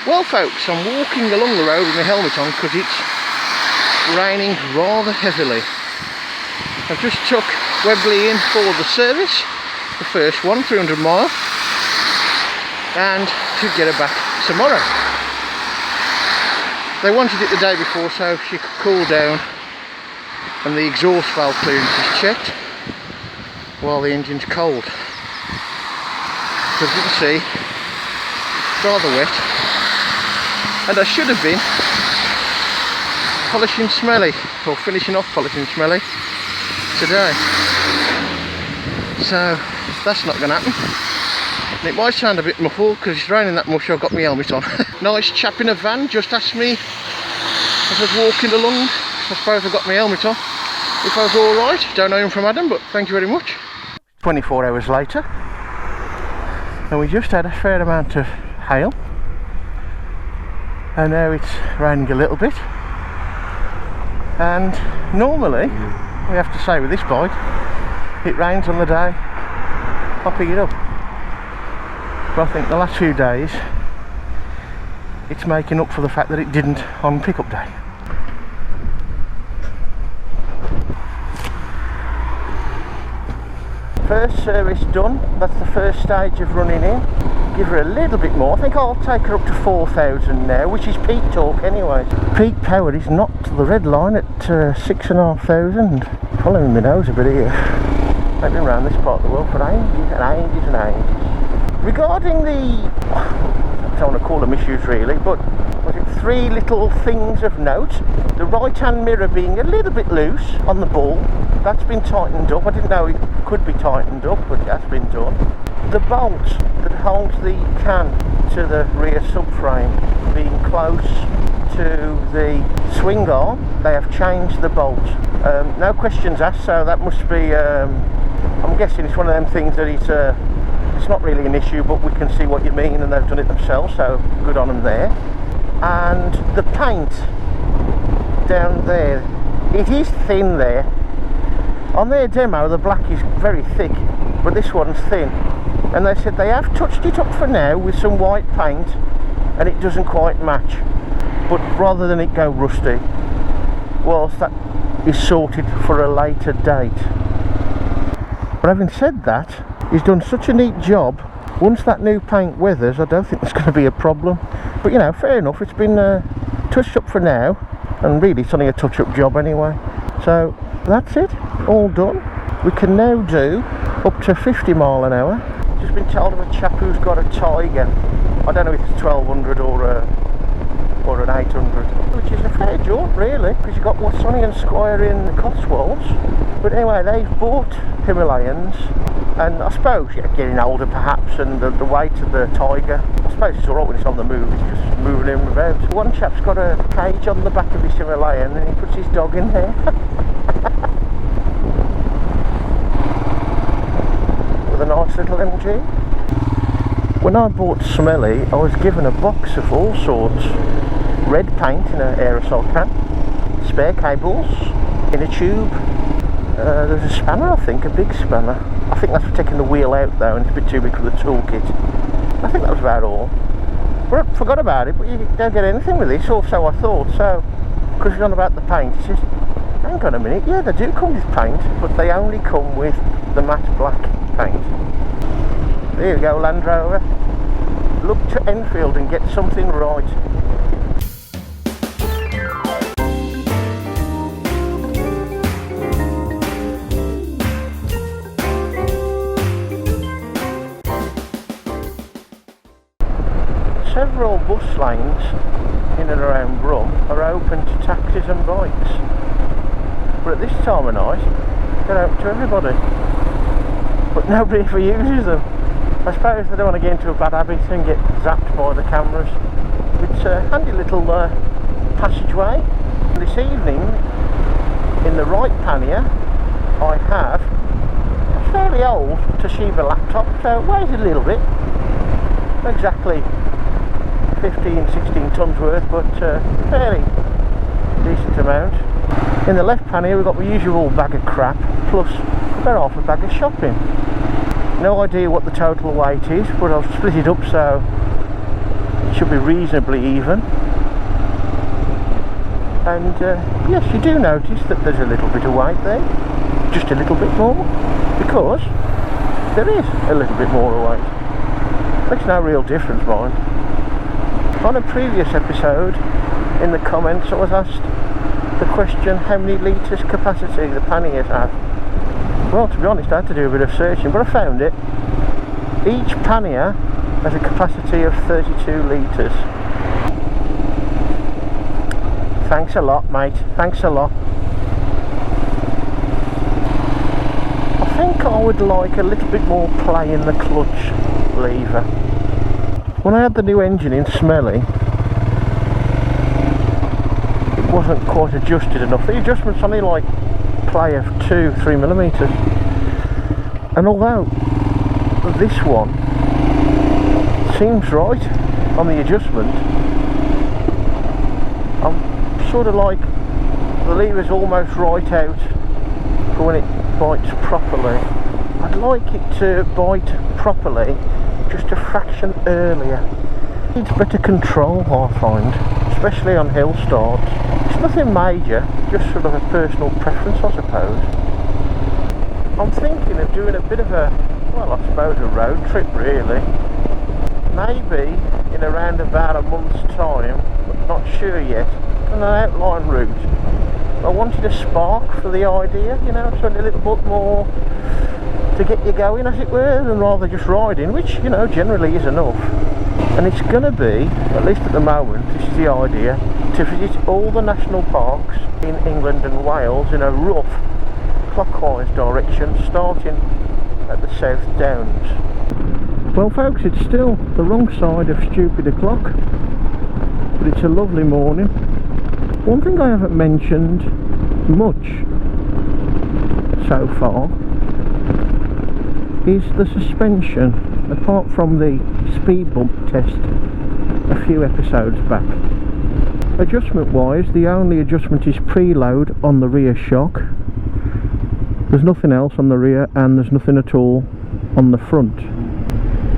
Well folks, I'm walking along the road with my helmet on because it's raining rather heavily. I've just took Webley in for the service, the first one, 300 mile, and to get her back tomorrow. They wanted it the day before so she could cool down and the exhaust valve clearance is checked while the engine's cold. As you can see, it's rather wet, and I should have been polishing Smelly, or finishing off polishing Smelly today. So that's not going to happen. And it might sound a bit muffled because it's raining that much. I've got my helmet on. Nice chap in a van just asked me as I was walking along, I suppose I've got my helmet on, if I was alright. Don't know him from Adam, but thank you very much. 24 hours later, and we just had a fair amount of hail, and now it's raining a little bit. And normally, we have to say with this bike, it rains on the day I pick it up. But I think the last few days it's making up for the fact that it didn't on pickup day. First service done, that's the first stage of running in. Give her a little bit more, I think I'll take her up to 4,000 now, which is peak torque anyway. Peak power is not to the red line at 6,500. Following my nose a bit here. I've been around this part of the world for ages and ages and ages. Regarding the, I don't want to call them issues really, but was it 3 little things of note? The right hand mirror being a little bit loose on the ball, that's been tightened up. I didn't know it could be tightened up, but that's been done. The bolt that holds the can to the rear subframe being close to the swing arm, they have changed the bolt. No questions asked, so that must be, I'm guessing it's one of them things that it's not really an issue, but we can see what you mean, and they've done it themselves, so good on them there. And the paint down there, it is thin there. On their demo the black is very thick, but this one's thin, and they said they have touched it up for now with some white paint and it doesn't quite match, but rather than it go rusty, whilst that is sorted for a later date. But having said that, he's done such a neat job. Once that new paint weathers, I don't think there's going to be a problem. But you know, fair enough, it's been touched up for now, and really it's only a touch-up job anyway. So that's it, all done. We can now do up to 50 mile an hour. Just been told of a chap who's got a Tiger. I don't know if it's 1200 or an 800, which is a fair jaunt really, because you've got Sonny and Squire in the Cotswolds. But anyway, they've bought Himalayans, and I suppose, yeah, getting older perhaps, and the weight of the Tiger, I suppose it's alright when it's on the move, it's just moving him about. One chap's got a cage on the back of his Himalayan and he puts his dog in there. With a nice little MG. When I bought Smelly, I was given a box of all sorts. Red paint in an aerosol can, spare cables in a tube, there's a spanner, I think, a big spanner. I think that's for taking the wheel out though, and it's a bit too big for the toolkit. I think that was about all. But I forgot about it, but you don't get anything with this, or so I thought. So, because he's on about the paint, he says, hang on a minute, yeah, they do come with paint, but they only come with the matte black paint. There you go, Land Rover. Look to Enfield and get something right. Several bus lanes in and around Brum are open to taxis and bikes, but at this time of night they're open to everybody, but nobody ever uses them. I suppose they don't want to get into a bad habit and get zapped by the cameras. It's a handy little passageway. This evening in the right pannier I have a fairly old Toshiba laptop, so it weighs a little bit, not exactly 15-16 tons worth, but fairly decent amount. In the left pannier we've got the usual bag of crap, plus about half a bag of shopping. No idea what the total weight is, but I've split it up so should be reasonably even. And yes, you do notice that there's a little bit of weight there, just a little bit more, because there is a little bit more of weight. Makes no real difference, mind. On a previous episode, in the comments, I was asked the question, how many litres capacity the Panniers have. Well, to be honest, I had to do a bit of searching, but I found it. Each Pannier has a capacity of 32 litres. Thanks a lot, mate. Thanks a lot. I think I would like a little bit more play in the clutch lever. When I had the new engine in Smelly, it wasn't quite adjusted enough. The adjustment's only like play of 2-3 millimeters. And although this one seems right on the adjustment, I'm sort of like the lever's almost right out for when it bites properly. I'd like it to bite properly just a fraction earlier. It needs better control, I find, especially on hill starts. It's nothing major, just sort of a personal preference, I suppose. I'm thinking of doing a bit of a, well, I suppose a road trip really. Maybe in around about a month's time, but not sure yet, on an outline route. I wanted a spark for the idea, you know, something a little bit more to get you going, as it were, than rather just riding, which, you know, generally is enough. And it's going to be, at least at the moment, this is the idea, to visit all the national parks in England and Wales in a rough clockwise direction, starting at the South Downs. Well folks, it's still the wrong side of stupid o'clock, but it's a lovely morning. One thing I haven't mentioned much so far is the suspension, apart from the speed bump test a few episodes back. Adjustment wise, the only adjustment is preload on the rear shock. There's nothing else on the rear, and there's nothing at all on the front.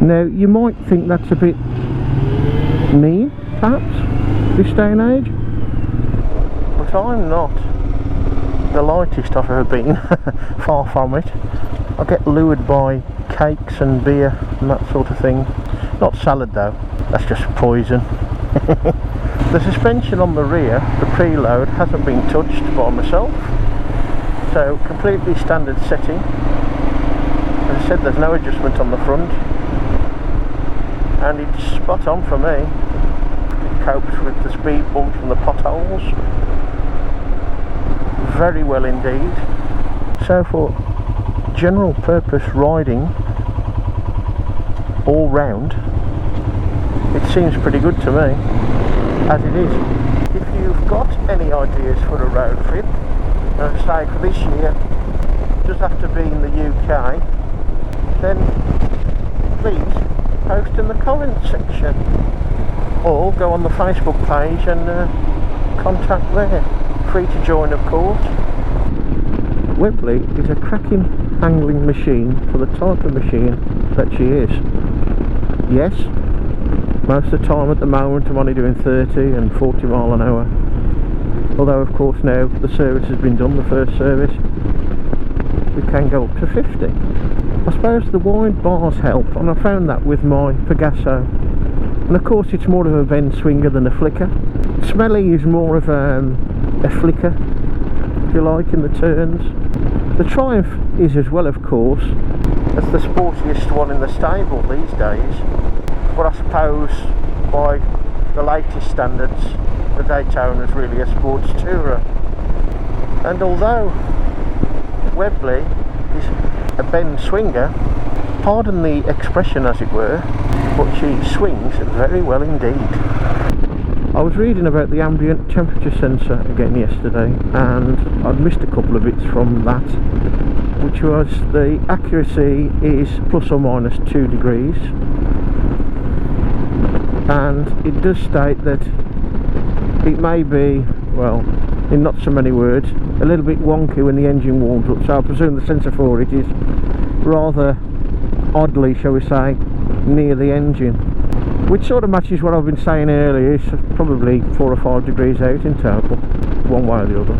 Now you might think that's a bit mean, perhaps, this day and age, but I'm not the lightest I've ever been. Far from it. I get lured by cakes and beer and that sort of thing. Not salad though, that's just poison. The suspension on the rear, the preload, hasn't been touched by myself, so completely standard setting. As I said, there's no adjustment on the front, and it's spot on for me. It copes with the speed bumps and the potholes very well indeed. So for general purpose riding all round, it seems pretty good to me, as it is. If you've got any ideas for a road trip, say for this year, does have to be in the UK, then please post in the comments section, or go on the Facebook page and contact there. Free to join, of course. Webley is a cracking angling machine for the type of machine that she is. Yes, most of the time at the moment I'm only doing 30 and 40 mile an hour. Although of course now the service has been done, the first service, we can go up to 50. I suppose the wide bars help, and I found that with my Pegaso. And of course it's more of a bend swinger than a flicker. Smelly is more of a flicker, if you like, in the turns. The Triumph is as well, of course. That's the sportiest one in the stable these days, but I suppose by the latest standards the Daytona is really a sports tourer. And although Webley is a bend swinger, pardon the expression as it were, but she swings very well indeed. I was reading about the ambient temperature sensor again yesterday, and I'd missed a couple of bits from that, which was the accuracy is plus or minus 2 degrees, and it does state that it may be, well, in not so many words, a little bit wonky when the engine warms up, so I presume the sensor for it is rather oddly, shall we say, near the engine. which sort of matches what I've been saying earlier. It's probably 4 or 5 degrees out in total, one way or the other.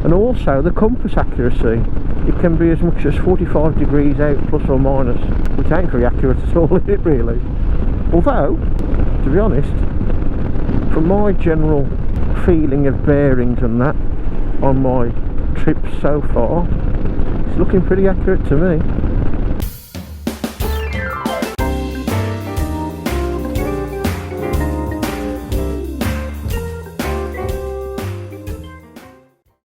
And also the compass accuracy, it can be as much as 45 degrees out plus or minus, which ain't very accurate at all, is it really? Although, to be honest, from my general feeling of bearings and that on my trips so far, it's looking pretty accurate to me.